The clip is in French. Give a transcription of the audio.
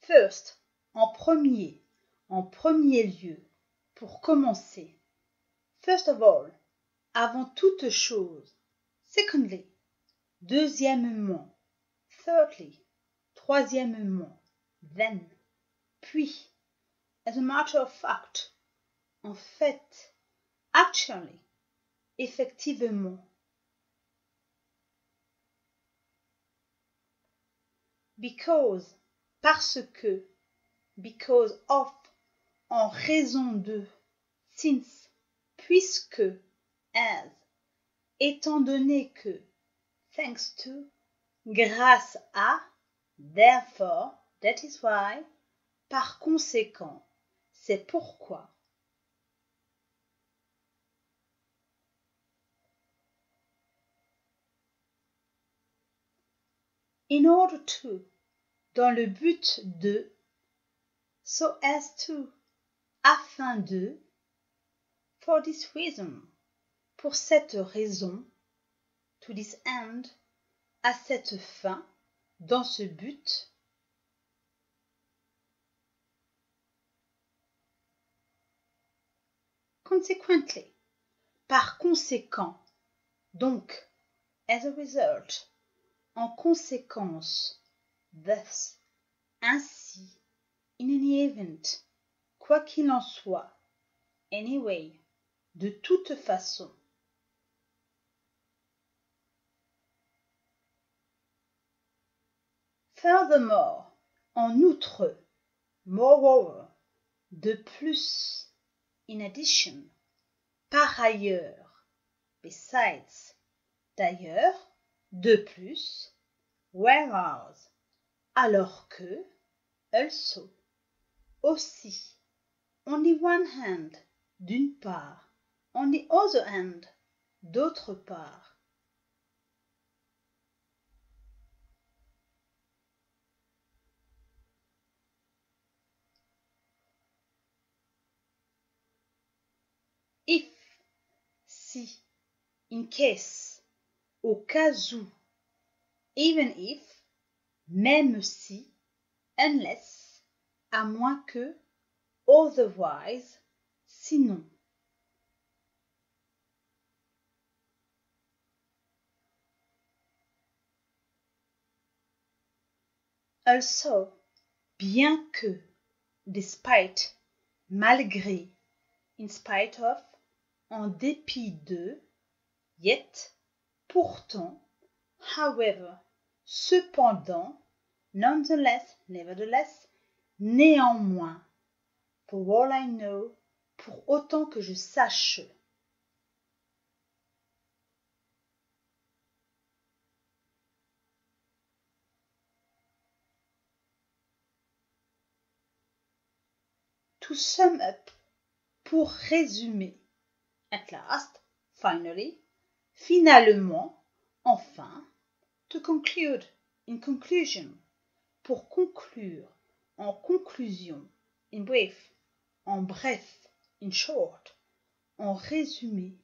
First, en premier lieu, pour commencer. First of all, avant toute chose. Secondly, deuxièmement. Thirdly, troisièmement. Then, puis. As a matter of fact, en fait. Actually, effectivement. Because, parce que. Because of, en raison de. Since, puisque. As, étant donné que. Thanks to, grâce à. Therefore, that is why. Par conséquent, c'est pourquoi. In order to, dans le but de. So as to, afin de. For this reason, pour cette raison. To this end, à cette fin, dans ce but. Consequently, par conséquent, donc, as a result, en conséquence, thus, ainsi, in any event, quoi qu'il en soit, anyway, de toute façon. Furthermore, en outre, moreover, de plus, in addition, par ailleurs, besides, d'ailleurs, de plus, whereas, alors que, also, aussi, on the one hand, d'une part, on the other hand, d'autre part. If, si, in case, au cas où, even if, même si, unless, à moins que, otherwise, sinon. Also, bien que, despite, malgré, in spite of, en dépit de, yet, pourtant, however, cependant, nonetheless, nevertheless, néanmoins, for all I know, pour autant que je sache. To sum up, pour résumer. At last, finally, finalement, enfin. To conclude, in conclusion. Pour conclure, en conclusion. In brief, en bref, in short. En résumé.